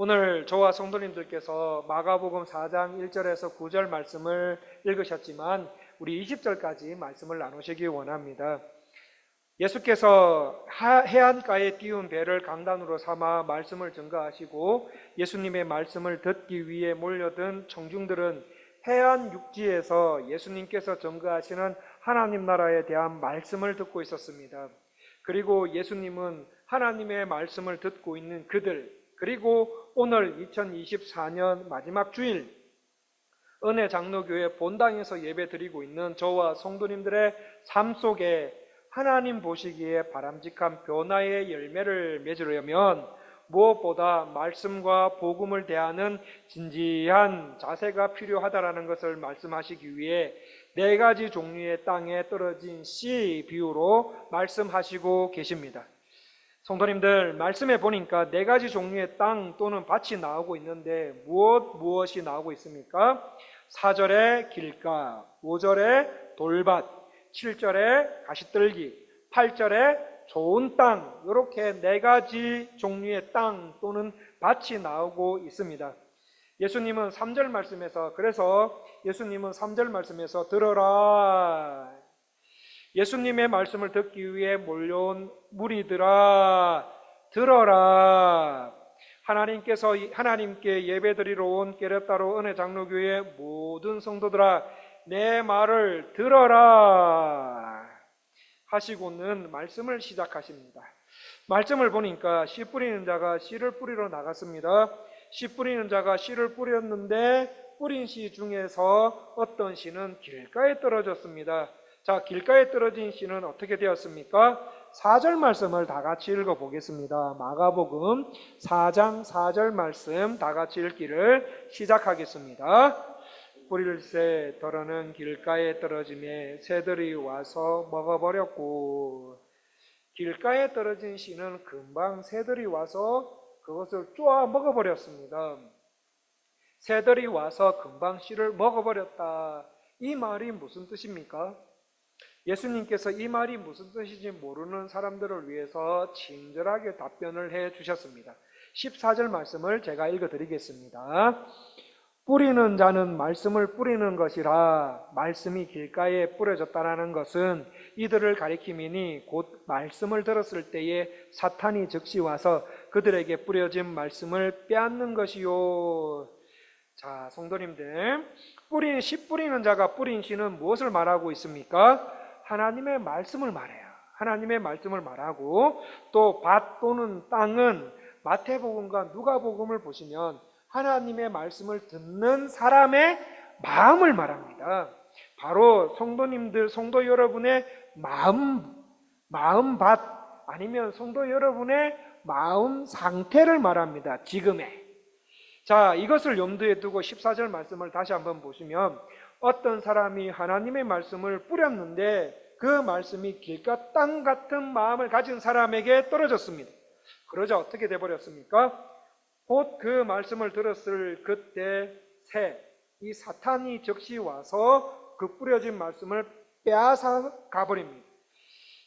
오늘 저와 성도님들께서 마가복음 4장 1절에서 9절 말씀을 읽으셨지만 우리 20절까지 말씀을 나누시기 원합니다. 예수께서 해안가에 띄운 배를 강단으로 삼아 말씀을 증거하시고 예수님의 말씀을 듣기 위해 몰려든 청중들은 해안 육지에서 예수님께서 증거하시는 하나님 나라에 대한 말씀을 듣고 있었습니다. 그리고 예수님은 하나님의 말씀을 듣고 있는 그들, 그리고 오늘 2024년 마지막 주일 은혜 장로교회 본당에서 예배 드리고 있는 저와 성도님들의 삶 속에 하나님 보시기에 바람직한 변화의 열매를 맺으려면 무엇보다 말씀과 복음을 대하는 진지한 자세가 필요하다라는 것을 말씀하시기 위해 4가지 종류의 땅에 떨어진 씨 비유로 말씀하시고 계십니다. 성도님들, 말씀해 보니까 4가지 종류의 땅 또는 밭이 나오고 있는데 무엇이 나오고 있습니까? 4절에 길가, 5절에 돌밭, 7절에 가시떨기, 8절에 좋은 땅, 이렇게 4가지 종류의 땅 또는 밭이 나오고 있습니다. 예수님은 3절 말씀에서, 그래서 예수님은 3절 말씀에서 들어라, 예수님의 말씀을 듣기 위해 몰려온 무리들아 들어라, 하나님께 예배드리러 온 깨레따로 은혜 장로교회 모든 성도들아 내 말을 들어라 하시고는 말씀을 시작하십니다. 말씀을 보니까 씨 뿌리는 자가 씨를 뿌리러 나갔습니다. 씨 뿌리는 자가 씨를 뿌렸는데 뿌린 씨 중에서 어떤 씨는 길가에 떨어졌습니다. 자, 길가에 떨어진 씨는 어떻게 되었습니까? 4절 말씀을 다 같이 읽어보겠습니다. 마가복음 4장 4절 말씀 다 같이 읽기를 시작하겠습니다. 뿌릴새 덜어는 길가에 떨어짐에 새들이 와서 먹어버렸고, 길가에 떨어진 씨는 금방 새들이 와서 그것을 쪼아 먹어버렸습니다. 새들이 와서 금방 씨를 먹어버렸다. 이 말이 무슨 뜻입니까? 예수님께서 이 말이 무슨 뜻인지 모르는 사람들을 위해서 친절하게 답변을 해 주셨습니다. 14절 말씀을 제가 읽어드리겠습니다. 뿌리는 자는 말씀을 뿌리는 것이라 말씀이 길가에 뿌려졌다라는 것은 이들을 가리킴이니 곧 말씀을 들었을 때에 사탄이 즉시 와서 그들에게 뿌려진 말씀을 빼앗는 것이요. 자, 성도님들, 씨 뿌리는 자가 뿌린 씨는 무엇을 말하고 있습니까? 하나님의 말씀을 말해요. 하나님의 말씀을 말하고, 또 밭 또는 땅은 마태복음과 누가복음을 보시면 하나님의 말씀을 듣는 사람의 마음을 말합니다. 바로 성도님들, 성도 여러분의 마음밭 아니면 성도 여러분의 마음 상태를 말합니다. 지금의. 자, 이것을 염두에 두고 14절 말씀을 다시 한번 보시면 어떤 사람이 하나님의 말씀을 뿌렸는데 그 말씀이 길가 땅 같은 마음을 가진 사람에게 떨어졌습니다. 그러자 어떻게 돼버렸습니까? 곧 그 말씀을 들었을 그때 이 사탄이 즉시 와서 그 뿌려진 말씀을 빼앗아 가버립니다.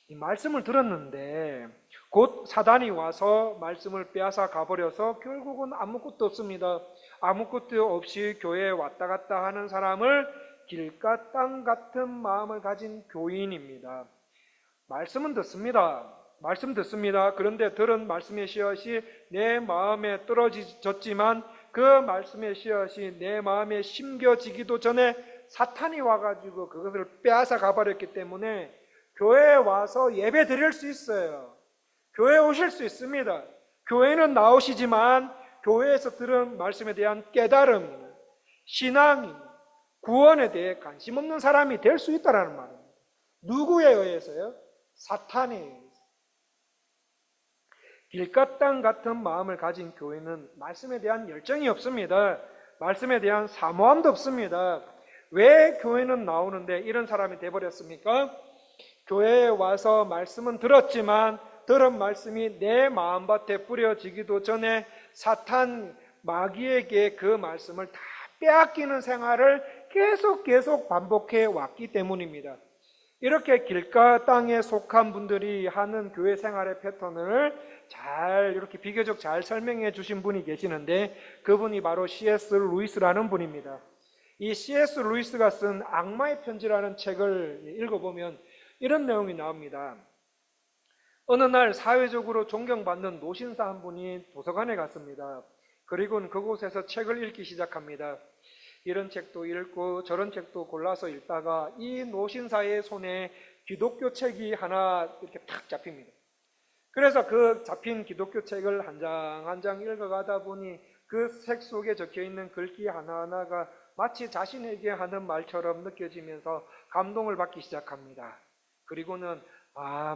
이 말씀을 들었는데 곧 사단이 와서 말씀을 빼앗아 가버려서 결국은 아무것도 없습니다. 아무것도 없이 교회에 왔다 갔다 하는 사람을 길가 땅 같은 마음을 가진 교인입니다. 말씀은 듣습니다. 말씀 듣습니다. 그런데 들은 말씀의 씨앗이 내 마음에 떨어졌지만 그 말씀의 씨앗이 내 마음에 심겨지기도 전에 사탄이 와가지고 그것을 빼앗아 가버렸기 때문에 교회에 와서 예배 드릴 수 있어요. 교회에 오실 수 있습니다. 교회는 나오시지만 교회에서 들은 말씀에 대한 깨달음, 신앙, 구원에 대해 관심 없는 사람이 될 수 있다는 말입니다. 누구에 의해서요? 사탄에 의해서. 길가 땅 같은 마음을 가진 교회는 말씀에 대한 열정이 없습니다. 말씀에 대한 사모함도 없습니다. 왜 교회는 나오는데 이런 사람이 돼버렸습니까? 교회에 와서 말씀은 들었지만 들은 말씀이 내 마음밭에 뿌려지기도 전에 사탄 마귀에게 그 말씀을 다 빼앗기는 생활을 계속 반복해 왔기 때문입니다. 이렇게 길가 땅에 속한 분들이 하는 교회 생활의 패턴을 잘 이렇게 비교적 잘 설명해 주신 분이 계시는데 그분이 바로 C.S. 루이스라는 분입니다. 이 C.S. 루이스가 쓴 악마의 편지라는 책을 읽어보면 이런 내용이 나옵니다. 어느 날 사회적으로 존경받는 노신사 한 분이 도서관에 갔습니다. 그리고는 그곳에서 책을 읽기 시작합니다. 이런 책도 읽고 저런 책도 골라서 읽다가 이 노신사의 손에 기독교 책이 하나 이렇게 탁 잡힙니다. 그래서 그 잡힌 기독교 책을 한 장 한 장 읽어가다 보니 그 책 속에 적혀있는 글귀 하나하나가 마치 자신에게 하는 말처럼 느껴지면서 감동을 받기 시작합니다. 그리고는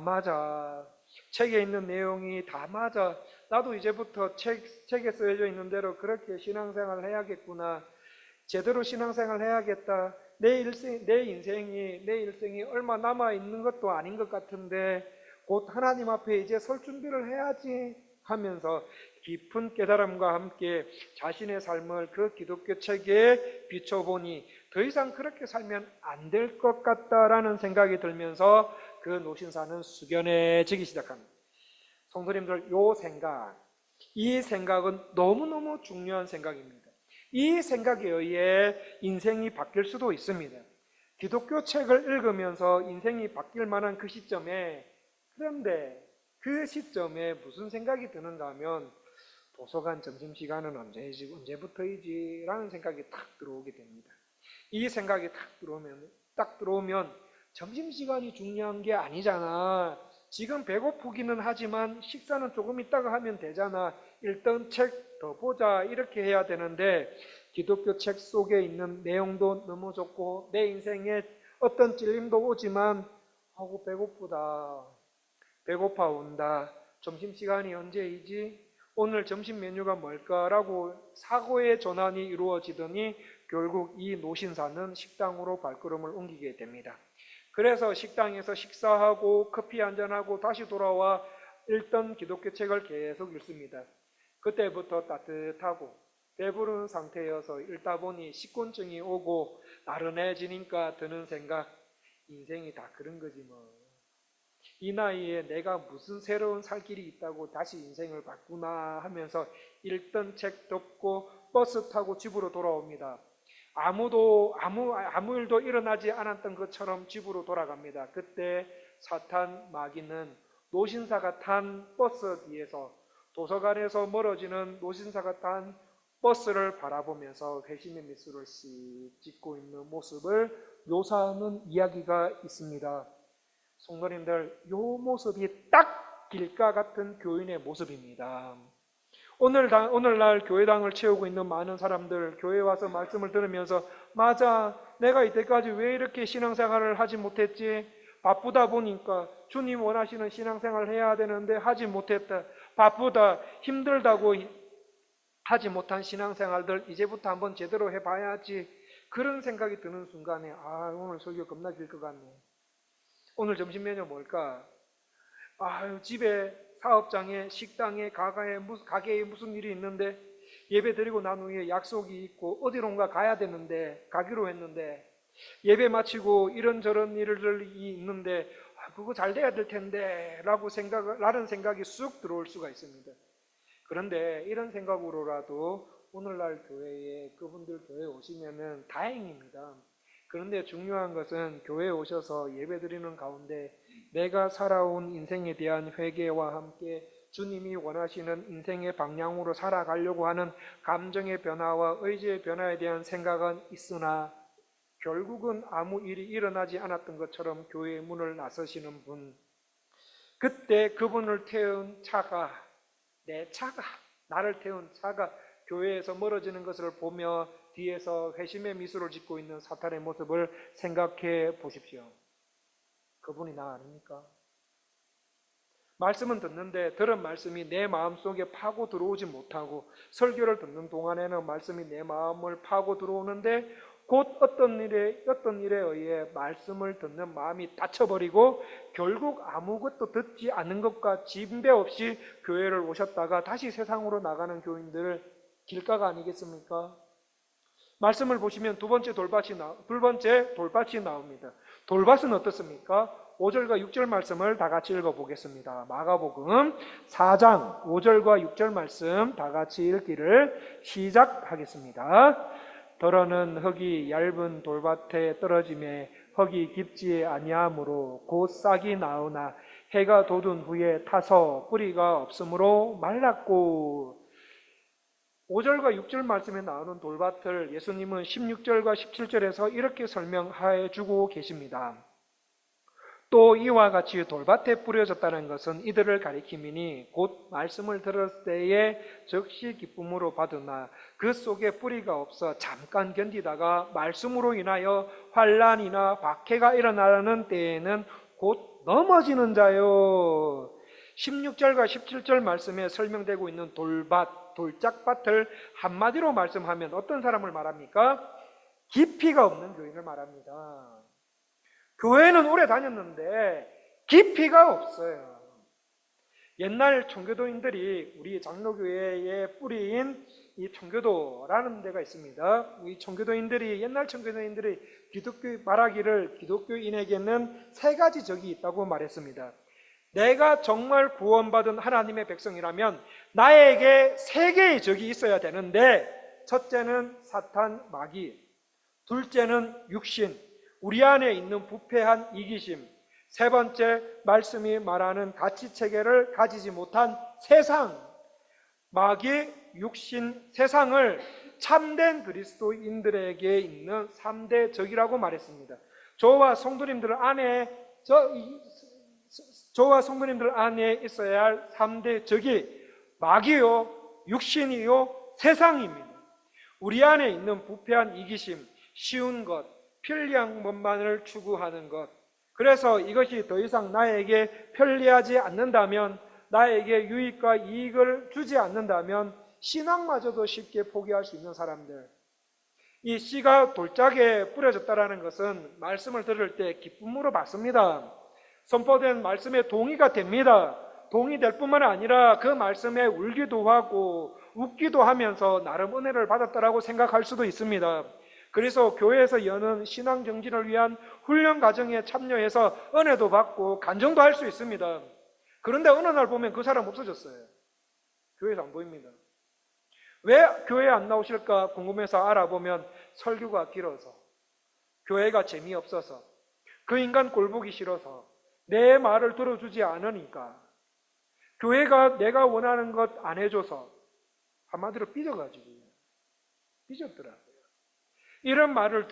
맞아. 책에 있는 내용이 다 맞아. 나도 이제부터 책에 쓰여져 있는 대로 그렇게 신앙생활을 해야겠구나. 제대로 신앙생활을 해야겠다. 내 인생이 얼마 남아있는 것도 아닌 것 같은데 곧 하나님 앞에 이제 설 준비를 해야지 하면서 깊은 깨달음과 함께 자신의 삶을 그 기독교 책에 비춰보니 더 이상 그렇게 살면 안 될 것 같다라는 생각이 들면서 그 노신사는 숙연해지기 시작합니다. 성도님들, 이 생각은 너무너무 중요한 생각입니다. 이 생각에 의해 인생이 바뀔 수도 있습니다. 기독교 책을 읽으면서 인생이 바뀔 만한 그 시점에, 그런데 그 시점에 무슨 생각이 드는가 하면 도서관 점심시간은 언제부터이지? 라는 생각이 탁 들어오게 됩니다. 이 생각이 딱 들어오면 점심시간이 중요한 게 아니잖아. 지금 배고프기는 하지만 식사는 조금 있다가 하면 되잖아. 일단 책 더 보자. 이렇게 해야 되는데 기독교 책 속에 있는 내용도 너무 좋고 내 인생에 어떤 찔림도 오지만 배고프다. 배고파 온다. 점심시간이 언제이지? 오늘 점심 메뉴가 뭘까라고 사고의 전환이 이루어지더니 결국 이 노신사는 식당으로 발걸음을 옮기게 됩니다. 그래서 식당에서 식사하고 커피 한잔하고 다시 돌아와 읽던 기독교 책을 계속 읽습니다. 그때부터 따뜻하고 배부른 상태여서 읽다 보니 식곤증이 오고 나른해지니까 드는 생각, 인생이 다 그런 거지 뭐. 이 나이에 내가 무슨 새로운 살 길이 있다고 다시 인생을 바꾸나 하면서 읽던 책 덮고 버스 타고 집으로 돌아옵니다. 아무 일도 일어나지 않았던 것처럼 집으로 돌아갑니다. 그때 사탄 마귀는 노신사가 탄 버스 뒤에서 도서관에서 멀어지는 노신사가 탄 버스를 바라보면서 회심의 미소를 씩 짓고 있는 모습을 묘사하는 이야기가 있습니다. 성도님들, 이 모습이 딱 길가 같은 교인의 모습입니다. 오늘날 교회당을 채우고 있는 많은 사람들, 교회에 와서 말씀을 들으면서 맞아, 내가 이때까지 왜 이렇게 신앙생활을 하지 못했지? 바쁘다 보니까 주님 원하시는 신앙생활을 해야 되는데 하지 못했다. 바쁘다, 힘들다고 하지 못한 신앙생활들 이제부터 한번 제대로 해봐야지. 그런 생각이 드는 순간에 오늘 설교 겁나 길 것 같네. 오늘 점심 메뉴 뭘까? 집에 사업장에 식당에 가게에 무슨 일이 있는데 예배 드리고 난 후에 약속이 있고 어디론가 가야 되는데 가기로 했는데 예배 마치고 이런저런 일들이 있는데 그거 잘 돼야 될 텐데 라는 생각이 쑥 들어올 수가 있습니다. 그런데 이런 생각으로라도 오늘날 교회에 그분들 교회에 오시면은 다행입니다. 그런데 중요한 것은 교회에 오셔서 예배드리는 가운데 내가 살아온 인생에 대한 회개와 함께 주님이 원하시는 인생의 방향으로 살아가려고 하는 감정의 변화와 의지의 변화에 대한 생각은 있으나 결국은 아무 일이 일어나지 않았던 것처럼 교회의 문을 나서시는 분, 그때 그분을 태운 차가, 나를 태운 차가 교회에서 멀어지는 것을 보며 뒤에서 회심의 미소를 짓고 있는 사탄의 모습을 생각해 보십시오. 그분이 나 아닙니까? 말씀은 듣는데 들은 말씀이 내 마음속에 파고 들어오지 못하고 설교를 듣는 동안에는 말씀이 내 마음을 파고 들어오는데 곧 어떤 일에 의해 말씀을 듣는 마음이 닫혀버리고 결국 아무것도 듣지 않은 것과 진배 없이 교회를 오셨다가 다시 세상으로 나가는 교인들 길가가 아니겠습니까? 말씀을 보시면 두 번째 돌밭이 나옵니다. 돌밭은 어떻습니까? 5절과 6절 말씀을 다 같이 읽어보겠습니다. 마가복음 4장 5절과 6절 말씀 다 같이 읽기를 시작하겠습니다. 더러는 흙이 얇은 돌밭에 떨어짐에 흙이 깊지 아니하므로 곧 싹이 나오나 해가 돋은 후에 타서 뿌리가 없으므로 말랐고. 5절과 6절 말씀에 나오는 돌밭을 예수님은 16절과 17절에서 이렇게 설명해 주고 계십니다. 또 이와 같이 돌밭에 뿌려졌다는 것은 이들을 가리킴이니 곧 말씀을 들었을 때에 즉시 기쁨으로 받으나 그 속에 뿌리가 없어 잠깐 견디다가 말씀으로 인하여 환난이나 박해가 일어나는 때에는 곧 넘어지는 자요. 16절과 17절 말씀에 설명되고 있는 돌짝밭을 한마디로 말씀하면 어떤 사람을 말합니까? 깊이가 없는 교인을 말합니다. 교회는 오래 다녔는데 깊이가 없어요. 옛날 청교도인들이 우리 장로교회의 뿌리인 이 청교도라는 데가 있습니다. 이 청교도인들이 옛날 청교도인들이 말하기를 기독교인에게는 세 가지 적이 있다고 말했습니다. 내가 정말 구원받은 하나님의 백성이라면 나에게 세 개의 적이 있어야 되는데, 첫째는 사탄 마귀, 둘째는 육신, 우리 안에 있는 부패한 이기심, 세 번째 말씀이 말하는 가치체계를 가지지 못한 세상. 마귀, 육신, 세상을 참된 그리스도인들에게 있는 3대 적이라고 말했습니다. 저와 성도님들 안에 있어야 할 3대 적이 마귀요, 육신이요, 세상입니다. 우리 안에 있는 부패한 이기심, 쉬운 것, 편리한 것만을 추구하는 것. 그래서 이것이 더 이상 나에게 편리하지 않는다면, 나에게 유익과 이익을 주지 않는다면 신앙마저도 쉽게 포기할 수 있는 사람들. 이 씨가 돌짝에 뿌려졌다는 것은 말씀을 들을 때 기쁨으로 받습니다. 선포된 말씀에 동의가 됩니다. 동의될 뿐만 아니라 그 말씀에 울기도 하고 웃기도 하면서 나름 은혜를 받았다라고 생각할 수도 있습니다. 그래서 교회에서 여는 신앙 정진을 위한 훈련 과정에 참여해서 은혜도 받고 간증도 할 수 있습니다. 그런데 어느 날 보면 그 사람 없어졌어요. 교회에서 안 보입니다. 왜 교회에 안 나오실까 궁금해서 알아보면 설교가 길어서, 교회가 재미없어서, 그 인간 꼴보기 싫어서, 내 말을 들어주지 않으니까, 교회가 내가 원하는 것 안 해줘서, 한마디로 삐져가지고 삐졌더라고요. 이런 말을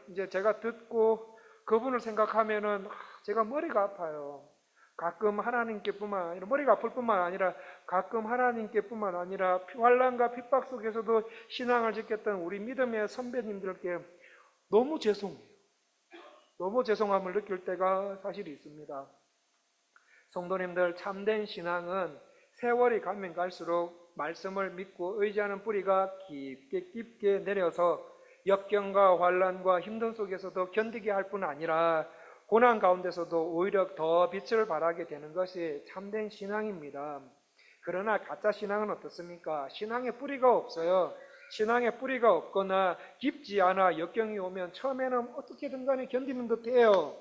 이제 제가 듣고 그분을 생각하면은 제가 머리가 아파요. 가끔 하나님께뿐만 아니라, 머리가 아플 뿐만 아니라 가끔 하나님께뿐만 아니라 환난과 핍박 속에서도 신앙을 지켰던 우리 믿음의 선배님들께 너무 죄송해요. 너무 죄송함을 느낄 때가 사실 있습니다. 성도님들, 참된 신앙은 세월이 가면 갈수록 말씀을 믿고 의지하는 뿌리가 깊게 내려서 역경과 환난과 힘든 속에서도 견디게 할 뿐 아니라 고난 가운데서도 오히려 더 빛을 발하게 되는 것이 참된 신앙입니다. 그러나 가짜 신앙은 어떻습니까? 신앙에 뿌리가 없어요. 신앙에 뿌리가 없거나 깊지 않아 역경이 오면 처음에는 어떻게든 간에 견디는 듯해요.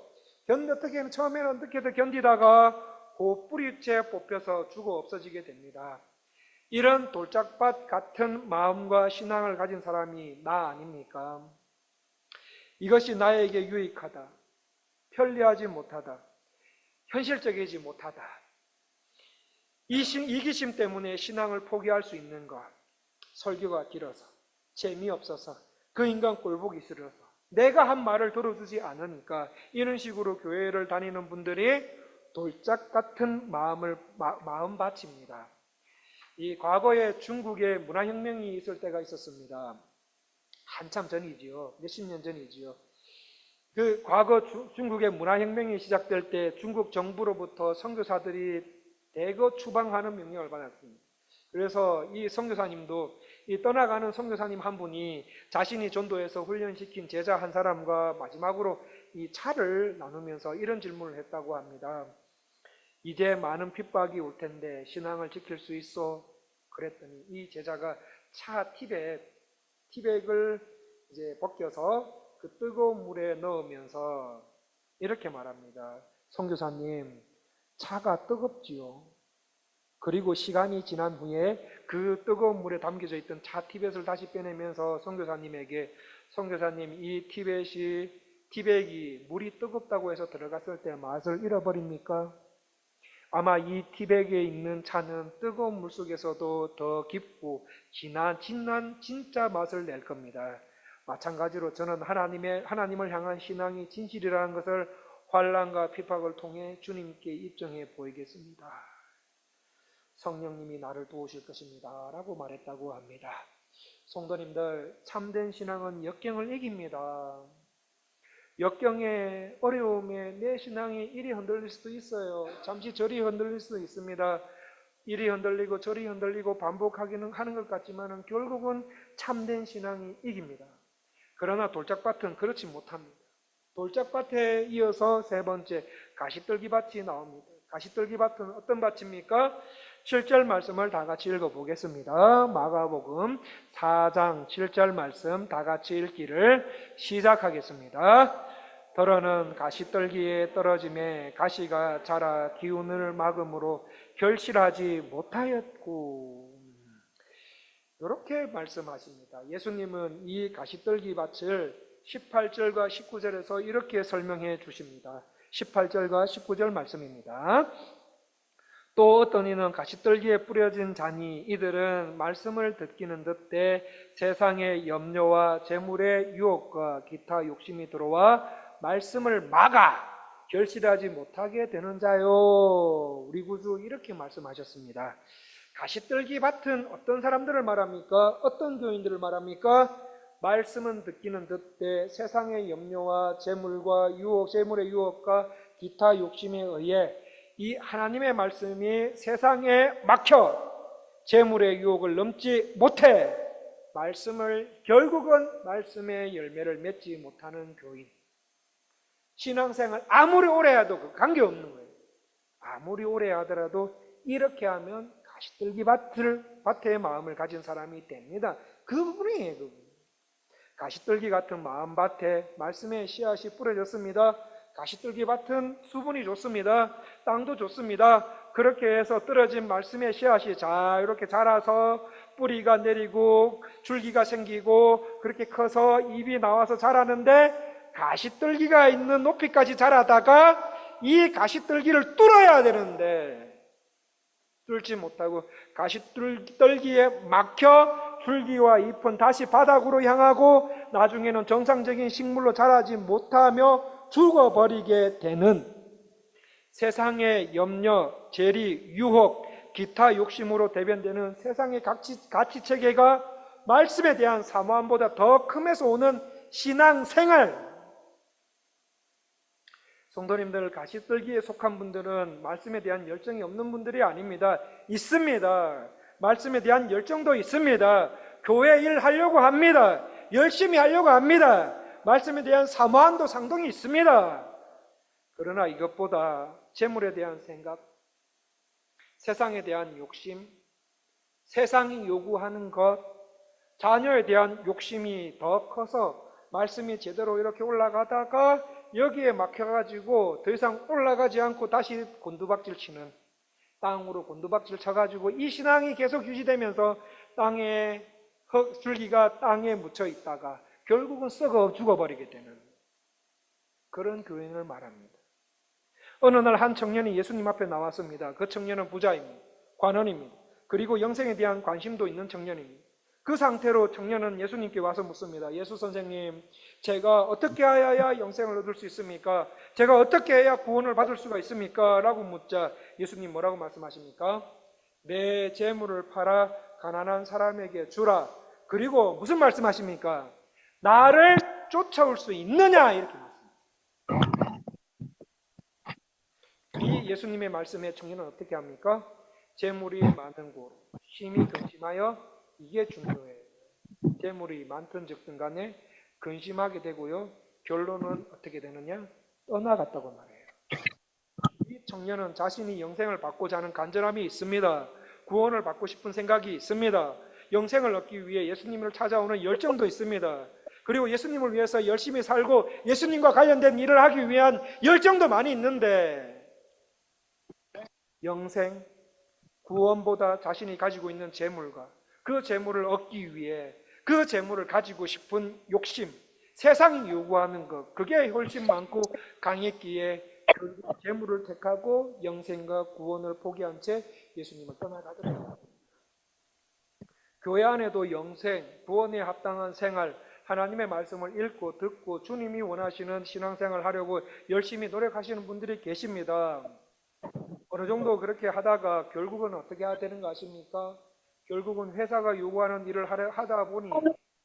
처음에는 어떻게든 견디다가 그 뿌리째 뽑혀서 죽어 없어지게 됩니다. 이런 돌짝밭 같은 마음과 신앙을 가진 사람이 나 아닙니까? 이것이 나에게 유익하다, 편리하지 못하다, 현실적이지 못하다, 이기심 때문에 신앙을 포기할 수 있는 것, 설교가 길어서, 재미없어서, 그 인간 꼴보기 싫어서, 내가 한 말을 들어주지 않으니까, 이런 식으로 교회를 다니는 분들이 돌짝 같은 마음 바칩니다. 이 과거에 중국에 문화혁명이 있을 때가 있었습니다. 한참 전이지요. 몇십 년 전이지요. 그 과거 중국의 문화혁명이 시작될 때 중국 정부로부터 선교사들이 대거 추방하는 명령을 받았습니다. 그래서 이 선교사님도, 이 떠나가는 선교사님 한 분이 자신이 전도해서 훈련시킨 제자 한 사람과 마지막으로 이 차를 나누면서 이런 질문을 했다고 합니다. 이제 많은 핍박이 올 텐데 신앙을 지킬 수 있어? 그랬더니 이 제자가 차 팁에 티백을 이제 벗겨서 그 뜨거운 물에 넣으면서 이렇게 말합니다. 선교사님, 차가 뜨겁지요. 그리고 시간이 지난 후에 그 뜨거운 물에 담겨져 있던 차 티벳을 다시 빼내면서 선교사님에게, 선교사님, 이 티백이 물이 뜨겁다고 해서 들어갔을 때 맛을 잃어버립니까? 아마 이 티백에 있는 차는 뜨거운 물 속에서도 더 깊고 진한 진짜 맛을 낼 겁니다. 마찬가지로 저는 하나님을 향한 신앙이 진실이라는 것을 환난과 핍박을 통해 주님께 입증해 보이겠습니다. 성령님이 나를 도우실 것입니다 라고 말했다고 합니다. 성도님들, 참된 신앙은 역경을 이깁니다. 역경의 어려움에 내 신앙이 이리 흔들릴 수도 있어요. 잠시 저리 흔들릴 수도 있습니다. 이리 흔들리고 저리 흔들리고 반복하기는 하는 것 같지만 결국은 참된 신앙이 이깁니다. 그러나 돌짝밭은 그렇지 못합니다. 돌짝밭에 이어서 세 번째 가시떨기밭이 나옵니다. 가시떨기밭은 어떤 밭입니까? 7절 말씀을 다 같이 읽어보겠습니다. 마가복음 4장 7절 말씀 다 같이 읽기를 시작하겠습니다. 더러는 가시떨기에 떨어짐에 가시가 자라 기운을 막음으로 결실하지 못하였고, 이렇게 말씀하십니다. 예수님은 이 가시떨기 밭을 18절과 19절에서 이렇게 설명해 주십니다. 18절과 19절 말씀입니다. 또 어떤 이는 가시떨기에 뿌려진 자니 이들은 말씀을 듣기는 듣되 세상의 염려와 재물의 유혹과 기타 욕심이 들어와 말씀을 막아 결실하지 못하게 되는 자요. 우리 구주 이렇게 말씀하셨습니다. 가시떨기 밭은 어떤 사람들을 말합니까? 어떤 교인들을 말합니까? 말씀은 듣기는 듣되 세상의 염려와 재물의 유혹과 기타 욕심에 의해 이 하나님의 말씀이 세상에 막혀 재물의 유혹을 넘지 못해 결국은 말씀의 열매를 맺지 못하는 교인. 신앙생활 아무리 오래 해도 관계없는 거예요. 아무리 오래 하더라도 이렇게 하면 가시떨기 밭의 마음을 가진 사람이 됩니다. 그분이에요, 그분. 가시떨기 같은 마음밭에 말씀의 씨앗이 뿌려졌습니다. 가시떨기 밭은 수분이 좋습니다. 땅도 좋습니다. 그렇게 해서 떨어진 말씀의 씨앗이 이렇게 자라서 뿌리가 내리고 줄기가 생기고 그렇게 커서 잎이 나와서 자라는데, 가시떨기가 있는 높이까지 자라다가 이 가시떨기를 뚫어야 되는데 뚫지 못하고 가시떨기에 막혀 줄기와 잎은 다시 바닥으로 향하고 나중에는 정상적인 식물로 자라지 못하며 죽어버리게 되는, 세상의 염려, 재리, 유혹, 기타 욕심으로 대변되는 세상의 가치체계가 말씀에 대한 사모함보다 더 크면서 오는 신앙생활. 성도님들, 가시떨기에 속한 분들은 말씀에 대한 열정이 없는 분들이 아닙니다. 있습니다. 말씀에 대한 열정도 있습니다. 교회 일 하려고 합니다. 열심히 하려고 합니다. 말씀에 대한 사모함도 상당히 있습니다. 그러나 이것보다 재물에 대한 생각, 세상에 대한 욕심, 세상이 요구하는 것, 자녀에 대한 욕심이 더 커서 말씀이 제대로 이렇게 올라가다가 여기에 막혀가지고 더 이상 올라가지 않고 다시 곤두박질 치는, 땅으로 곤두박질 쳐가지고 이 신앙이 계속 유지되면서 땅에 줄기가 땅에 묻혀 있다가 결국은 썩어 죽어버리게 되는 그런 교인을 말합니다. 어느 날 한 청년이 예수님 앞에 나왔습니다. 그 청년은 부자입니다. 관원입니다. 그리고 영생에 대한 관심도 있는 청년입니다. 그 상태로 청년은 예수님께 와서 묻습니다. 예수 선생님, 제가 어떻게 해야 영생을 얻을 수 있습니까? 제가 어떻게 해야 구원을 받을 수가 있습니까? 라고 묻자 예수님 뭐라고 말씀하십니까? 내 재물을 팔아 가난한 사람에게 주라. 그리고 무슨 말씀하십니까? 나를 쫓아올 수 있느냐? 이렇게 말씀합니다. 이 예수님의 말씀에 청년은 어떻게 합니까? 재물이 많은 곳, 심히 근심하여, 이게 중요해요. 재물이 많든 적든 간에 근심하게 되고요. 결론은 어떻게 되느냐? 떠나갔다고 말해요. 이 청년은 자신이 영생을 받고자 하는 간절함이 있습니다. 구원을 받고 싶은 생각이 있습니다. 영생을 얻기 위해 예수님을 찾아오는 열정도 있습니다. 그리고 예수님을 위해서 열심히 살고 예수님과 관련된 일을 하기 위한 열정도 많이 있는데, 영생, 구원보다 자신이 가지고 있는 재물과 그 재물을 얻기 위해 그 재물을 가지고 싶은 욕심, 세상이 요구하는 것, 그게 훨씬 많고 강했기에 결국 재물을 택하고 영생과 구원을 포기한 채 예수님을 떠나가더라고요. 교회 안에도 영생, 구원에 합당한 생활, 하나님의 말씀을 읽고 듣고 주님이 원하시는 신앙생활을 하려고 열심히 노력하시는 분들이 계십니다. 어느 정도 그렇게 하다가 결국은 어떻게 해야 되는 거 아십니까? 결국은 회사가 요구하는 일을 하다 보니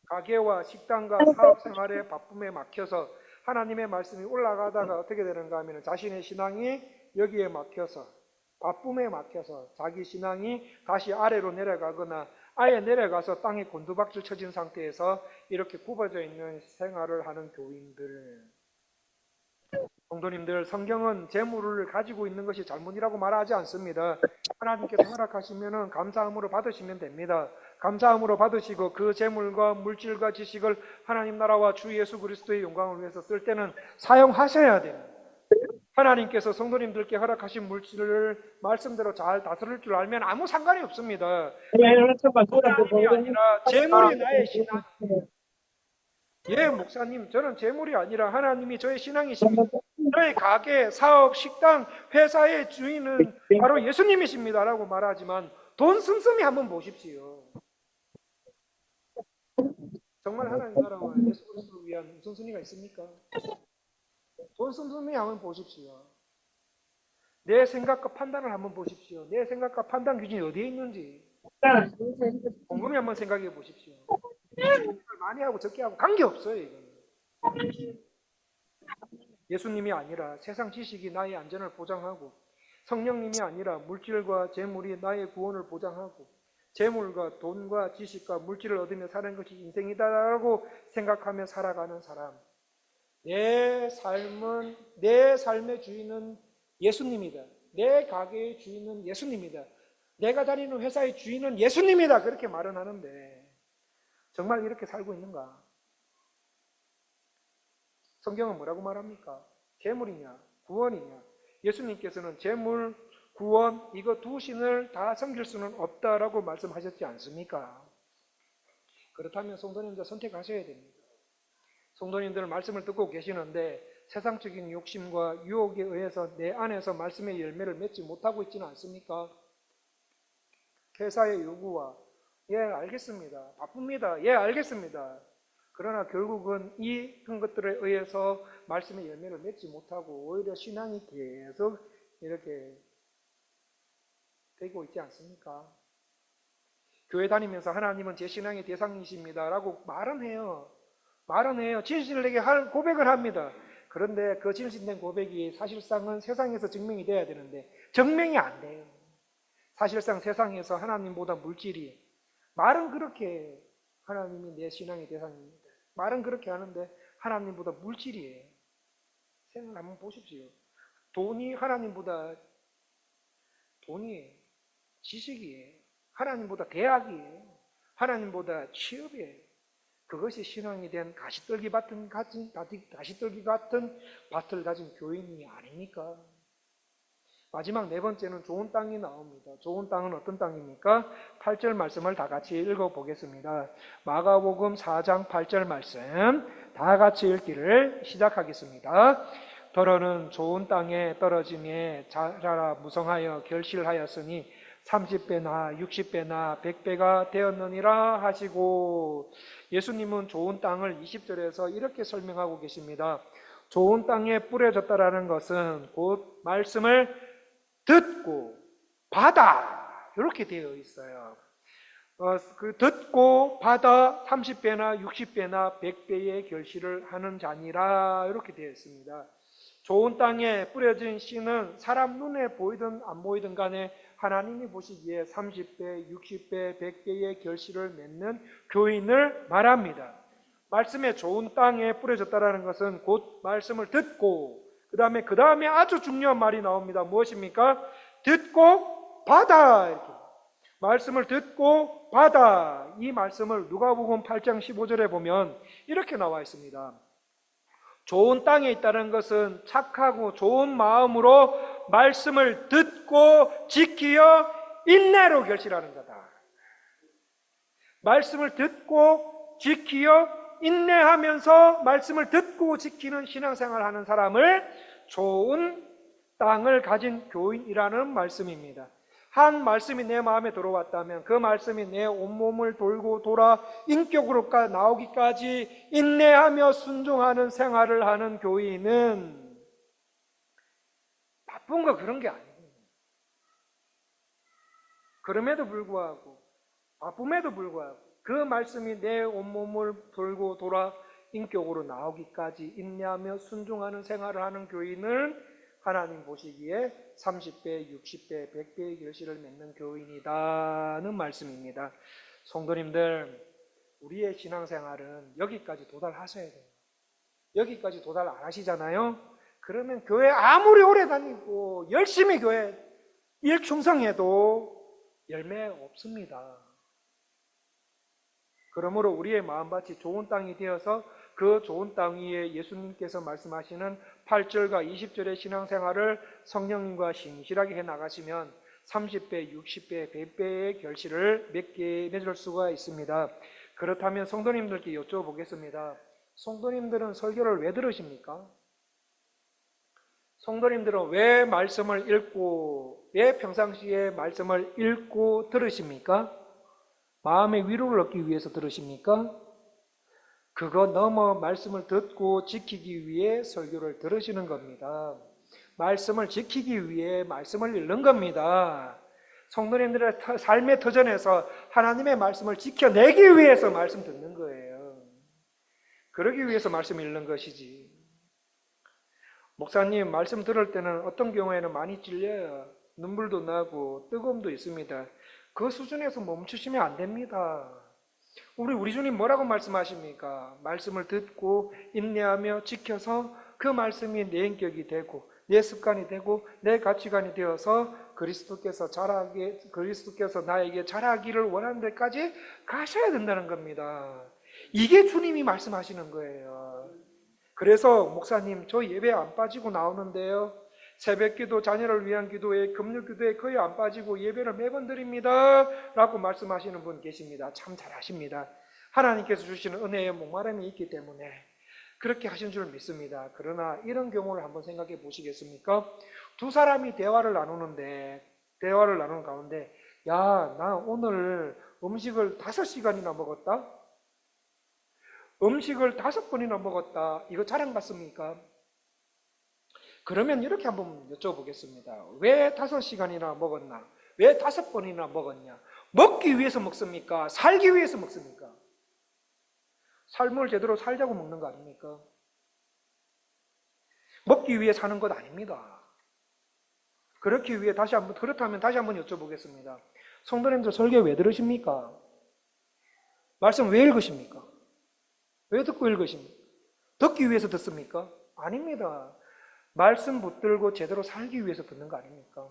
가게와 식당과 사업생활의 바쁨에 막혀서 하나님의 말씀이 올라가다가 어떻게 되는가 하면 자신의 신앙이 여기에 막혀서, 바쁨에 막혀서 자기 신앙이 다시 아래로 내려가거나 아예 내려가서 땅에 곤두박질 쳐진 상태에서 이렇게 굽어져 있는 생활을 하는 교인들, 성도님들, 성경은 재물을 가지고 있는 것이 잘못이라고 말하지 않습니다. 하나님께서 허락하시면 감사함으로 받으시면 됩니다. 감사함으로 받으시고 그 재물과 물질과 지식을 하나님 나라와 주 예수 그리스도의 영광을 위해서 쓸 때는 사용하셔야 돼요. 하나님께서 성도님들께 허락하신 물질을 말씀대로 잘 다스릴 줄 알면 아무 상관이 없습니다. 하나님이 아니라 재물이 나의 신앙이에요. 예, 목사님, 저는 재물이 아니라 하나님이 저의 신앙이십니다. 저의 가게, 사업, 식당, 회사의 주인은 바로 예수님이십니다 라고 말하지만 돈 씀씀이 한번 보십시오. 정말 하나님 나라와 예수 그리스도를 위한 우선순위가 있습니까? 돈 씀씀이 한번 보십시오. 내 생각과 판단을 한번 보십시오. 내 생각과 판단 기준이 어디에 있는지 곰곰이 한번 생각해 보십시오. 많이 하고 적게 하고 관계없어요. 이거는. 예수님이 아니라 세상 지식이 나의 안전을 보장하고, 성령님이 아니라 물질과 재물이 나의 구원을 보장하고, 재물과 돈과 지식과 물질을 얻으며 사는 것이 인생이다라고 생각하며 살아가는 사람, 내 삶의 주인은 예수님이다. 내 가게의 주인은 예수님이다. 내가 다니는 회사의 주인은 예수님이다. 그렇게 말은 하는데 정말 이렇게 살고 있는가? 성경은 뭐라고 말합니까? 재물이냐, 구원이냐? 예수님께서는 재물, 구원, 이거 두 신을 다 섬길 수는 없다라고 말씀하셨지 않습니까? 그렇다면 성도님들 선택하셔야 됩니다. 성도님들 말씀을 듣고 계시는데 세상적인 욕심과 유혹에 의해서 내 안에서 말씀의 열매를 맺지 못하고 있지는 않습니까? 회사의 요구와 예, 알겠습니다. 바쁩니다. 예, 알겠습니다. 그러나 결국은 이런 것들에 의해서 말씀의 열매를 맺지 못하고 오히려 신앙이 계속 이렇게 되고 있지 않습니까? 교회 다니면서 하나님은 제 신앙의 대상이십니다 라고 말은 해요. 진실되게 고백을 합니다. 그런데 그 진실된 고백이 사실상은 세상에서 증명이 돼야 되는데 증명이 안 돼요. 사실상 세상에서 하나님보다 물질이, 말은 그렇게 하나님이 내 신앙의 대상입니다. 말은 그렇게 하는데 하나님보다 물질이에요. 생각 한번 보십시오. 돈이 지식이에요. 하나님보다 대학이에요. 하나님보다 취업이에요. 그것이 신앙이 된 가시떨기 같은 밭을 가진 교인이 아닙니까? 마지막 네 번째는 좋은 땅이 나옵니다. 좋은 땅은 어떤 땅입니까? 8절 말씀을 다 같이 읽어보겠습니다. 마가복음 4장 8절 말씀 다 같이 읽기를 시작하겠습니다. 더러는 좋은 땅에 떨어짐에 자라라 무성하여 결실하였으니 30배나 60배나 100배가 되었느니라 하시고, 예수님은 좋은 땅을 20절에서 이렇게 설명하고 계십니다. 좋은 땅에 뿌려졌다라는 것은 곧 말씀을 듣고 받아, 이렇게 되어 있어요. 그 듣고 받아 30배나 60배나 100배의 결실을 하는 자니라, 이렇게 되어 있습니다. 좋은 땅에 뿌려진 씨는 사람 눈에 보이든 안 보이든 간에 하나님이 보시기에 30배, 60배, 100배의 결실을 맺는 교인을 말합니다. 말씀에 좋은 땅에 뿌려졌다는 것은 곧 말씀을 듣고, 그 다음에 아주 중요한 말이 나옵니다. 무엇입니까? 듣고 받아. 이렇게. 말씀을 듣고 받아. 이 말씀을 누가복음 8장 15절에 보면 이렇게 나와 있습니다. 좋은 땅에 있다는 것은 착하고 좋은 마음으로 말씀을 듣고 지키어 인내로 결실하는 자다. 말씀을 듣고 지키어 인내하면서 말씀을 듣고 지키는 신앙생활을 하는 사람을 좋은 땅을 가진 교인이라는 말씀입니다. 한 말씀이 내 마음에 들어왔다면 그 말씀이 내 온몸을 돌고 돌아 인격으로 나오기까지 인내하며 순종하는 생활을 하는 교인은 바쁜 거 그런 게 아니에요. 그럼에도 불구하고 바쁨에도 불구하고 그 말씀이 내 온몸을 돌고 돌아 인격으로 나오기까지 인내하며 순종하는 생활을 하는 교인을 하나님 보시기에 30배, 60배, 100배의 결실을 맺는 교인이다는 말씀입니다. 성도님들, 우리의 신앙생활은 여기까지 도달하셔야 돼요. 여기까지 도달 안 하시잖아요. 그러면 교회 아무리 오래 다니고 열심히 교회 일 충성해도 열매 없습니다. 그러므로 우리의 마음밭이 좋은 땅이 되어서 그 좋은 땅 위에 예수님께서 말씀하시는 8절과 20절의 신앙생활을 성령님과 신실하게 해나가시면 30배, 60배, 100배의 결실을 맺을 수가 있습니다. 그렇다면 성도님들께 여쭤보겠습니다. 성도님들은 설교를 왜 들으십니까? 성도님들은 왜 말씀을 읽고, 왜 평상시에 말씀을 읽고 들으십니까? 마음의 위로를 얻기 위해서 들으십니까? 그거 넘어 말씀을 듣고 지키기 위해 설교를 들으시는 겁니다. 말씀을 지키기 위해 말씀을 읽는 겁니다. 성도님들의 삶의 터전에서 하나님의 말씀을 지켜내기 위해서 말씀 듣는 거예요. 그러기 위해서 말씀 읽는 것이지. 목사님, 말씀 들을 때는 어떤 경우에는 많이 찔려요. 눈물도 나고 뜨거움도 있습니다. 그 수준에서 멈추시면 안 됩니다. 우리 주님 뭐라고 말씀하십니까? 말씀을 듣고 인내하며 지켜서 그 말씀이 내 인격이 되고 내 습관이 되고 내 가치관이 되어서 그리스도께서 나에게 자라기를 원하는 데까지 가셔야 된다는 겁니다. 이게 주님이 말씀하시는 거예요. 그래서 목사님, 저 예배 안 빠지고 나오는데요, 새벽기도, 자녀를 위한 기도에, 금요기도에 거의 안 빠지고 예배를 매번 드립니다 라고 말씀하시는 분 계십니다. 참 잘하십니다. 하나님께서 주시는 은혜에 목마름이 있기 때문에 그렇게 하신 줄 믿습니다. 그러나 이런 경우를 한번 생각해 보시겠습니까? 두 사람이 대화를 나누는 가운데, 야, 나 오늘 음식을 5시간이나 먹었다? 음식을 5번이나 먹었다. 이거 자랑 같습니까? 그러면 이렇게 한번 여쭤보겠습니다. 왜 5시간이나 먹었나? 왜 5번이나 먹었냐? 먹기 위해서 먹습니까? 살기 위해서 먹습니까? 삶을 제대로 살자고 먹는 거 아닙니까? 먹기 위해 사는 것 아닙니다. 그렇다면 다시 한번 여쭤보겠습니다. 성도님들 설교 왜 들으십니까? 말씀 왜 읽으십니까? 왜 듣고 읽으십니까? 듣기 위해서 듣습니까? 아닙니다. 말씀 붙들고 제대로 살기 위해서 듣는 거 아닙니까?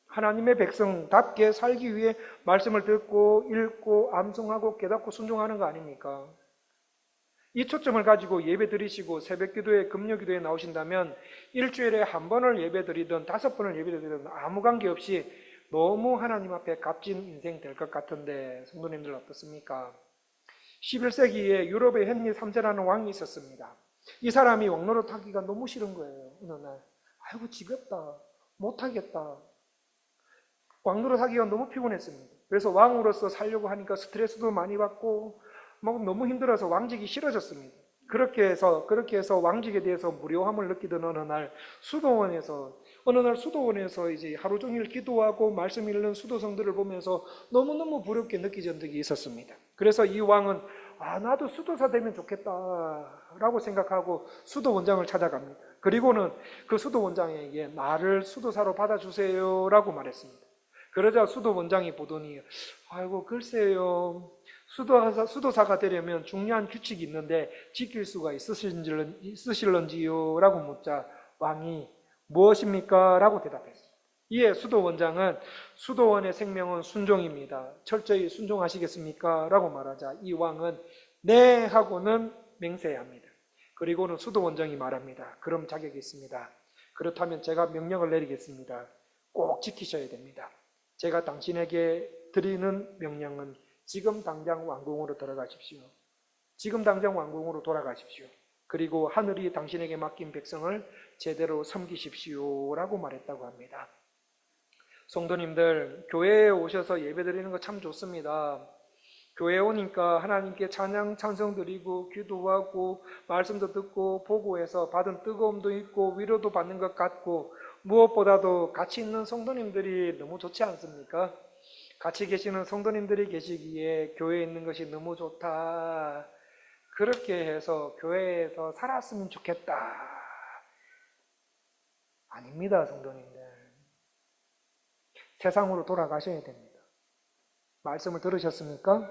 하나님의 백성답게 살기 위해 말씀을 듣고 읽고 암송하고 깨닫고 순종하는 거 아닙니까? 이 초점을 가지고 예배 드리시고 새벽기도에 금요기도에 나오신다면 일주일에 한 번을 예배 드리든 5번을 예배 드리든 아무 관계없이 너무 하나님 앞에 값진 인생 될 것 같은데 성도님들 어떻습니까? 11세기에 유럽의 헨리 3세라는 왕이 있었습니다. 이 사람이 왕노릇 하기가 너무 싫은 거예요. 어느 날 아이고 지겹다, 못하겠다. 왕노릇 하기가 너무 피곤했습니다. 그래서 왕으로서 살려고 하니까 스트레스도 많이 받고 너무 힘들어서 왕직이 싫어졌습니다. 그렇게 해서 왕직에 대해서 무료함을 느끼던 어느 날 수도원에서 이제 하루 종일 기도하고 말씀 읽는 수도성들을 보면서 너무너무 부럽게 느끼던 적이 있었습니다. 그래서 이 왕은 나도 수도사 되면 좋겠다라고 생각하고 수도원장을 찾아갑니다. 그리고는 그 수도원장에게 나를 수도사로 받아주세요라고 말했습니다. 그러자 수도원장이 보더니 아이고 글쎄요, 수도사가 되려면 중요한 규칙이 있는데 지킬 수가 있으실런지요? 라고 묻자 왕이 무엇입니까? 라고 대답했어요. 이에 수도원장은 수도원의 생명은 순종입니다. 철저히 순종하시겠습니까? 라고 말하자 이 왕은 네 하고는 맹세해야 합니다. 그리고는 수도원장이 말합니다. 그럼 자격이 있습니다. 그렇다면 제가 명령을 내리겠습니다. 꼭 지키셔야 됩니다. 제가 당신에게 드리는 명령은 지금 당장 왕궁으로 들어가십시오. 지금 당장 왕궁으로 돌아가십시오. 그리고 하늘이 당신에게 맡긴 백성을 제대로 섬기십시오 라고 말했다고 합니다. 성도님들, 교회에 오셔서 예배드리는 거 참 좋습니다. 교회에 오니까 하나님께 찬양 찬송 드리고 기도하고 말씀도 듣고 보고해서 받은 뜨거움도 있고 위로도 받는 것 같고 무엇보다도 같이 있는 성도님들이 너무 좋지 않습니까? 같이 계시는 성도님들이 계시기에 교회에 있는 것이 너무 좋다. 그렇게 해서 교회에서 살았으면 좋겠다. 아닙니다, 성도님들. 세상으로 돌아가셔야 됩니다. 말씀을 들으셨습니까?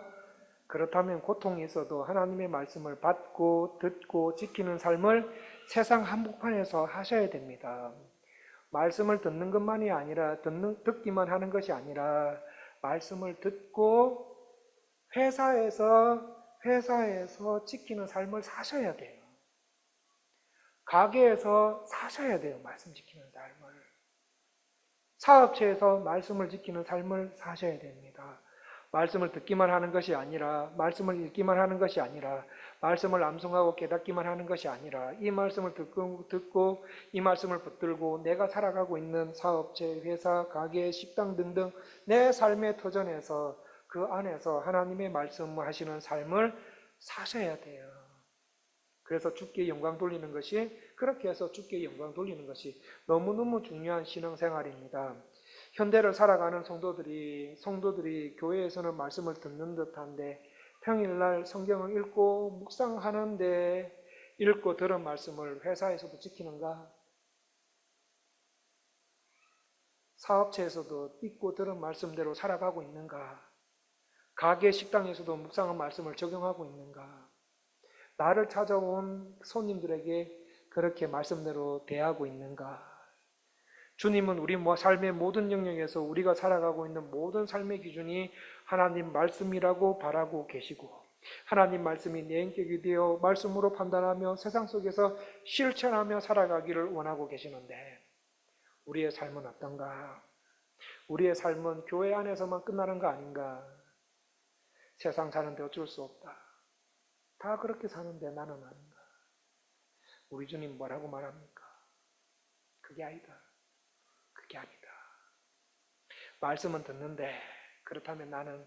그렇다면 고통이 있어도 하나님의 말씀을 받고 듣고 지키는 삶을 세상 한복판에서 하셔야 됩니다. 말씀을 듣는 것만이 아니라 듣기만 하는 것이 아니라 말씀을 듣고 회사에서 지키는 삶을 사셔야 돼요. 가게에서 사셔야 돼요. 말씀 지키는 삶을. 사업체에서 말씀을 지키는 삶을 사셔야 됩니다. 말씀을 듣기만 하는 것이 아니라 말씀을 읽기만 하는 것이 아니라 말씀을 암송하고 깨닫기만 하는 것이 아니라 이 말씀을 듣고 이 말씀을 붙들고 내가 살아가고 있는 사업체, 회사, 가게, 식당 등등 내 삶의 터전에서 그 안에서 하나님의 말씀하시는 삶을 사셔야 돼요. 그래서 주께 영광 돌리는 것이 그렇게 해서 주께 영광 돌리는 것이 너무너무 중요한 신앙생활입니다. 현대를 살아가는 성도들이 교회에서는 말씀을 듣는 듯한데 평일날 성경을 읽고 묵상하는데 읽고 들은 말씀을 회사에서도 지키는가? 사업체에서도 읽고 들은 말씀대로 살아가고 있는가? 가게 식당에서도 묵상한 말씀을 적용하고 있는가? 나를 찾아온 손님들에게 그렇게 말씀대로 대하고 있는가? 주님은 우리 삶의 모든 영역에서 우리가 살아가고 있는 모든 삶의 기준이 하나님 말씀이라고 바라고 계시고 하나님 말씀이 내 인격이 되어 말씀으로 판단하며 세상 속에서 실천하며 살아가기를 원하고 계시는데 우리의 삶은 어떤가? 우리의 삶은 교회 안에서만 끝나는 거 아닌가? 세상 사는데 어쩔 수 없다. 다 그렇게 사는데 나는 아닌가? 우리 주님 뭐라고 말합니까? 그게 아니다. 그게 아니다. 말씀은 듣는데 그렇다면 나는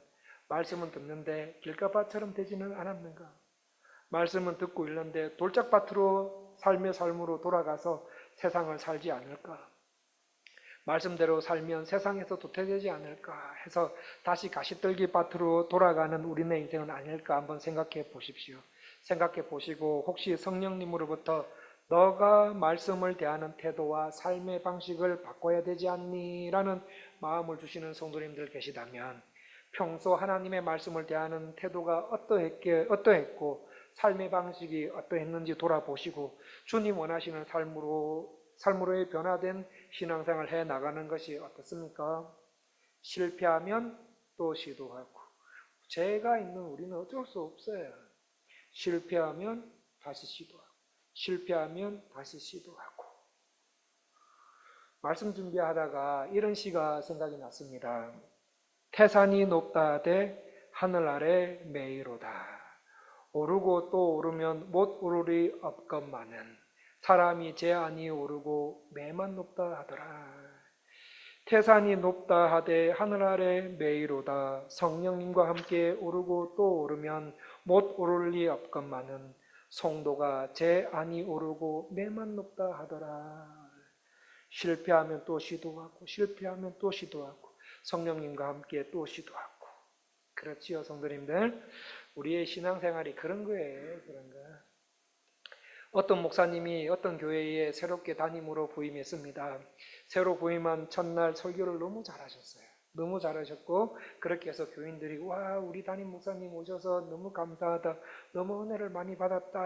말씀은 듣는데 길가밭처럼 되지는 않았는가? 말씀은 듣고 있는데 돌짝밭으로 삶의 삶으로 돌아가서 세상을 살지 않을까? 말씀대로 살면 세상에서 도태되지 않을까 해서 다시 가시떨기 밭으로 돌아가는 우리네 인생은 아닐까 한번 생각해 보십시오. 생각해 보시고 혹시 성령님으로부터 너가 말씀을 대하는 태도와 삶의 방식을 바꿔야 되지 않니? 라는 마음을 주시는 성도님들 계시다면 평소 하나님의 말씀을 대하는 태도가 어떠했고 삶의 방식이 어떠했는지 돌아보시고 주님 원하시는 삶으로의 변화된 신앙생활을 해나가는 것이 어떻습니까? 실패하면 또 시도하고 죄가 있는 우리는 어쩔 수 없어요. 실패하면 다시 시도하고 실패하면 다시 시도하고 말씀 준비하다가 이런 시가 생각이 났습니다. 태산이 높다 하되 하늘 아래 매이로다. 오르고 또 오르면 못 오르리 없건만은 사람이 제 안이 오르고 매만 높다 하더라. 태산이 높다 하되 하늘 아래 매이로다. 성령님과 함께 오르고 또 오르면 못 오를 리 없건만은 성도가 제 안이 오르고 매만 높다 하더라. 실패하면 또 시도하고 실패하면 또 시도하고 성령님과 함께 또 시도하고 그렇지요 성도님들? 우리의 신앙생활이 그런 거예요. 그런 거. 어떤 목사님이 어떤 교회에 새롭게 담임으로 부임했습니다. 새로 부임한 첫날 설교를 너무 잘하셨어요. 너무 잘하셨고, 그렇게 해서 교인들이 와, 우리 담임 목사님 오셔서 너무 감사하다, 너무 은혜를 많이 받았다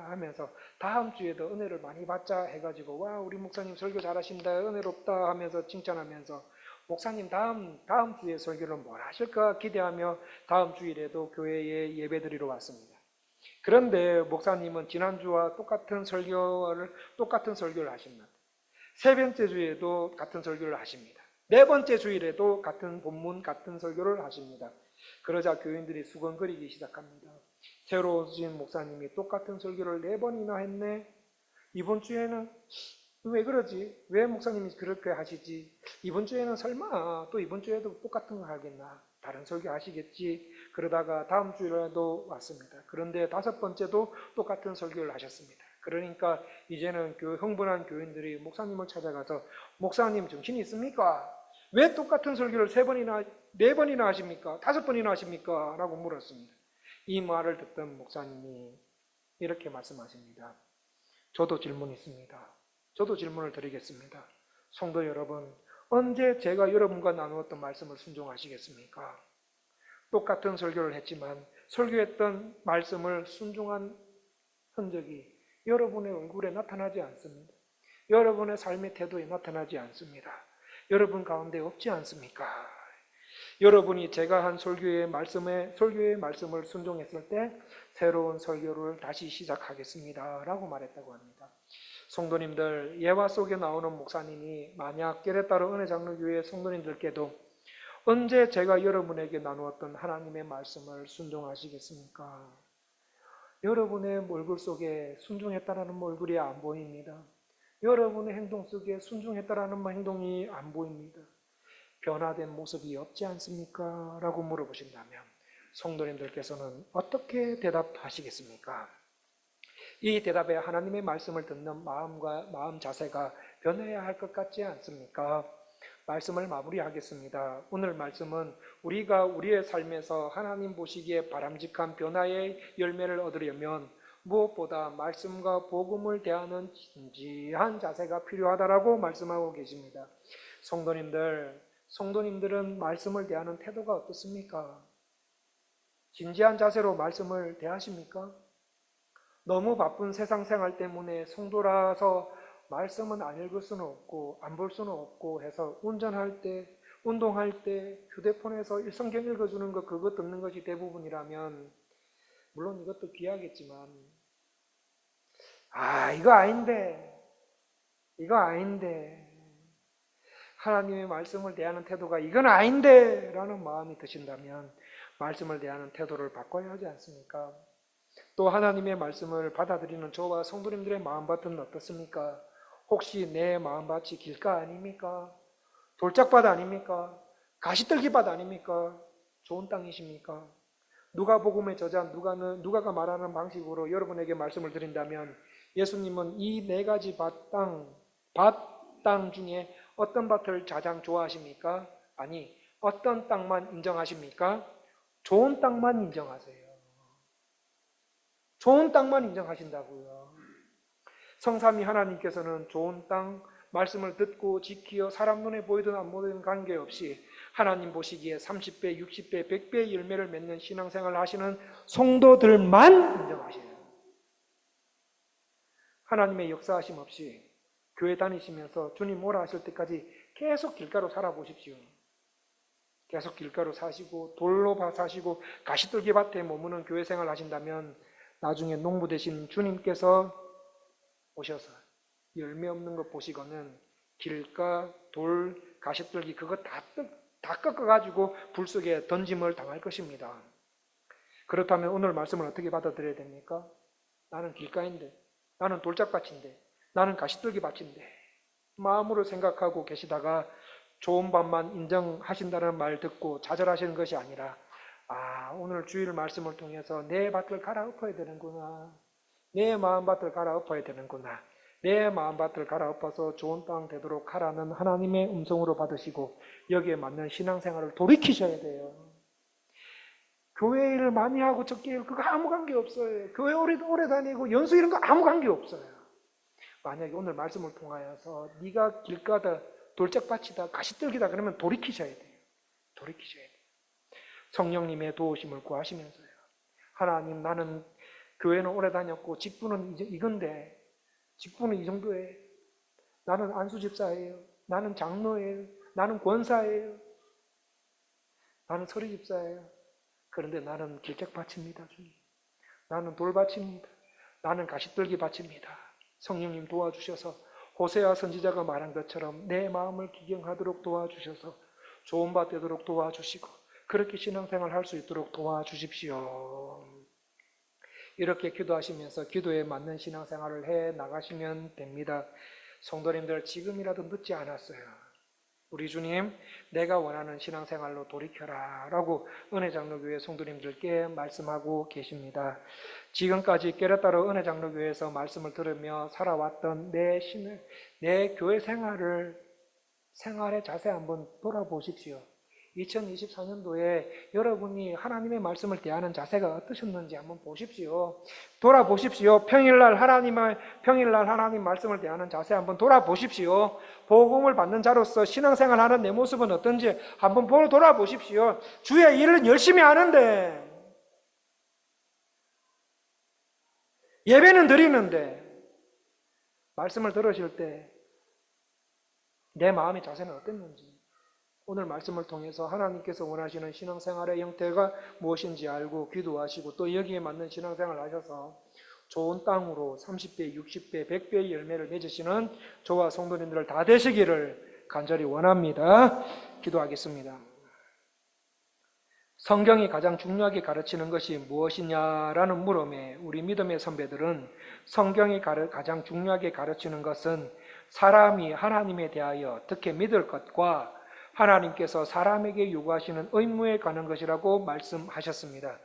하면서 다음 주에도 은혜를 많이 받자 해가지고 와, 우리 목사님 설교 잘하신다, 은혜롭다 하면서 칭찬하면서 목사님 다음 주에 설교는 뭘 하실까 기대하며 다음 주일에도 교회에 예배드리러 왔습니다. 그런데 목사님은 지난주와 똑같은 설교를 하십니다. 세 번째 주에도 같은 설교를 하십니다. 네 번째 주일에도 같은 본문, 같은 설교를 하십니다. 그러자 교인들이 수근거리기 시작합니다. 새로 오신 목사님이 똑같은 설교를 네 번이나 했네. 이번 주에는 왜 그러지? 왜 목사님이 그렇게 하시지? 이번 주에는 설마 또 이번 주에도 똑같은 거 하겠나? 다른 설교 하시겠지? 그러다가 다음 주에도 왔습니다. 그런데 다섯 번째도 똑같은 설교를 하셨습니다. 그러니까 이제는 흥분한 교인들이 목사님을 찾아가서 목사님 정신이 있습니까? 왜 똑같은 설교를 네 번이나 하십니까? 다섯 번이나 하십니까? 라고 물었습니다. 이 말을 듣던 목사님이 이렇게 말씀하십니다. 저도 질문 있습니다. 저도 질문을 드리겠습니다. 성도 여러분, 언제 제가 여러분과 나누었던 말씀을 순종하시겠습니까? 똑같은 설교를 했지만 설교했던 말씀을 순종한 흔적이 여러분의 얼굴에 나타나지 않습니다. 여러분의 삶의 태도에 나타나지 않습니다. 여러분 가운데 없지 않습니까? 여러분이 제가 한 설교의 말씀을 순종했을 때 새로운 설교를 다시 시작하겠습니다 라고 말했다고 합니다. 성도님들, 예화 속에 나오는 목사님이 만약 깨레따로 은혜장로교회 성도님들께도 언제 제가 여러분에게 나누었던 하나님의 말씀을 순종하시겠습니까? 여러분의 얼굴 속에 순종했다라는 얼굴이 안 보입니다. 여러분의 행동 속에 순종했다라는 행동이 안 보입니다. 변화된 모습이 없지 않습니까? 라고 물어보신다면 성도님들께서는 어떻게 대답하시겠습니까? 이 대답에 하나님의 말씀을 듣는 마음 자세가 변해야 할 것 같지 않습니까? 말씀을 마무리하겠습니다. 오늘 말씀은 우리가 우리의 삶에서 하나님 보시기에 바람직한 변화의 열매를 얻으려면 무엇보다 말씀과 복음을 대하는 진지한 자세가 필요하다라고 말씀하고 계십니다. 성도님들은 말씀을 대하는 태도가 어떻습니까? 진지한 자세로 말씀을 대하십니까? 너무 바쁜 세상 생활 때문에 성도라서 말씀은 안 읽을 수는 없고 안 볼 수는 없고 해서 운전할 때, 운동할 때 휴대폰에서 성경 읽어주는 거 그거 듣는 것이 대부분이라면 물론 이것도 귀하겠지만 이거 아닌데 하나님의 말씀을 대하는 태도가 이건 아닌데 라는 마음이 드신다면 말씀을 대하는 태도를 바꿔야 하지 않습니까? 또 하나님의 말씀을 받아들이는 저와 성도님들의 마음밭은 어떻습니까? 혹시 내 마음밭이 길가 아닙니까? 돌짝밭 아닙니까? 가시떨기밭 아닙니까? 좋은 땅이십니까? 누가복음의 저자 누가가 말하는 방식으로 여러분에게 말씀을 드린다면 예수님은 이 네 가지 밭 땅 중에 어떤 밭을 가장 좋아하십니까? 아니, 어떤 땅만 인정하십니까? 좋은 땅만 인정하세요. 좋은 땅만 인정하신다고요. 성삼위 하나님께서는 좋은 땅, 말씀을 듣고 지키어 사람 눈에 보이든 안 보이든 관계없이 하나님 보시기에 30배, 60배, 100배의 열매를 맺는 신앙생활을 하시는 성도들만 인정하시는 하나님의 역사하심 없이 교회 다니시면서 주님 오라 하실 때까지 계속 길가로 살아보십시오. 계속 길가로 사시고 돌로 사시고 가시떨기 밭에 머무는 교회 생활을 하신다면 나중에 농부 되신 주님께서 오셔서 열매 없는 것 보시고는 길가, 돌, 가시떨기 그거 다 꺾어가지고 불 속에 던짐을 당할 것입니다. 그렇다면 오늘 말씀을 어떻게 받아들여야 됩니까? 나는 길가인데, 나는 돌짝밭인데, 나는 가시떨기 밭인데 마음으로 생각하고 계시다가 좋은 밭만 인정하신다는 말 듣고 좌절하시는 것이 아니라 오늘 주일 말씀을 통해서 내 밭을 갈아엎어야 되는구나. 내 마음밭을 갈아엎어야 되는구나. 내 마음밭을 갈아엎어서 좋은 땅 되도록 하라는 하나님의 음성으로 받으시고 여기에 맞는 신앙생활을 돌이키셔야 돼요. 교회 일을 많이 하고 적게 일 그거 아무 관계 없어요. 교회 오래 다니고 연수 이런 거 아무 관계 없어요. 만약에 오늘 말씀을 통하여서 네가 길가다 돌짝밭이다 가시떨기다 그러면 돌이키셔야 돼요. 돌이키셔야 돼요. 성령님의 도우심을 구하시면서요. 하나님, 나는 교회는 오래 다녔고 직분은 이건데, 직분은 이 정도예요. 나는 안수집사예요. 나는 장로예요. 나는 권사예요. 나는 서리집사예요. 그런데 나는 길책받칩니다, 주님. 나는 돌받칩니다. 나는 가시떨기 받칩니다. 성령님 도와주셔서 호세아 선지자가 말한 것처럼 내 마음을 기경하도록 도와주셔서 좋은 바 되도록 도와주시고 그렇게 신앙생활 할 수 있도록 도와주십시오. 이렇게 기도하시면서 기도에 맞는 신앙생활을 해 나가시면 됩니다. 성도님들, 지금이라도 늦지 않았어요. 우리 주님, 내가 원하는 신앙생활로 돌이켜라 라고 은혜장로교회 성도님들께 말씀하고 계십니다. 지금까지 깨르따로 은혜장로교회에서 말씀을 들으며 살아왔던 내 교회 생활의 자세 한번 돌아보십시오. 2024년도에 여러분이 하나님의 말씀을 대하는 자세가 어떠셨는지 한번 보십시오. 돌아보십시오. 평일날 하나님 말씀을 대하는 자세 한번 돌아보십시오. 복음을 받는 자로서 신앙생활하는 내 모습은 어떤지 한번 돌아보십시오. 주의 일을 열심히 하는데, 예배는 드리는데, 말씀을 들으실 때 내 마음의 자세는 어땠는지, 오늘 말씀을 통해서 하나님께서 원하시는 신앙생활의 형태가 무엇인지 알고 기도하시고 또 여기에 맞는 신앙생활을 하셔서 좋은 땅으로 30배, 60배, 100배의 열매를 맺으시는 저와 성도님들 다 되시기를 간절히 원합니다. 기도하겠습니다. 성경이 가장 중요하게 가르치는 것이 무엇이냐라는 물음에 우리 믿음의 선배들은 성경이 가장 중요하게 가르치는 것은 사람이 하나님에 대하여 어떻게 믿을 것과 하나님께서 사람에게 요구하시는 의무에 관한 것이라고 말씀하셨습니다.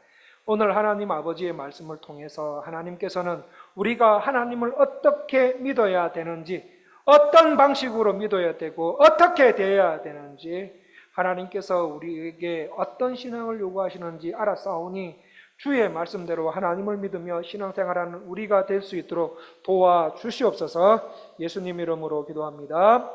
오늘 하나님 아버지의 말씀을 통해서 하나님께서는 우리가 하나님을 어떻게 믿어야 되는지, 어떤 방식으로 믿어야 되고 어떻게 되어야 되는지, 하나님께서 우리에게 어떤 신앙을 요구하시는지 알았사오니 주의 말씀대로 하나님을 믿으며 신앙생활하는 우리가 될 수 있도록 도와주시옵소서. 예수님 이름으로 기도합니다.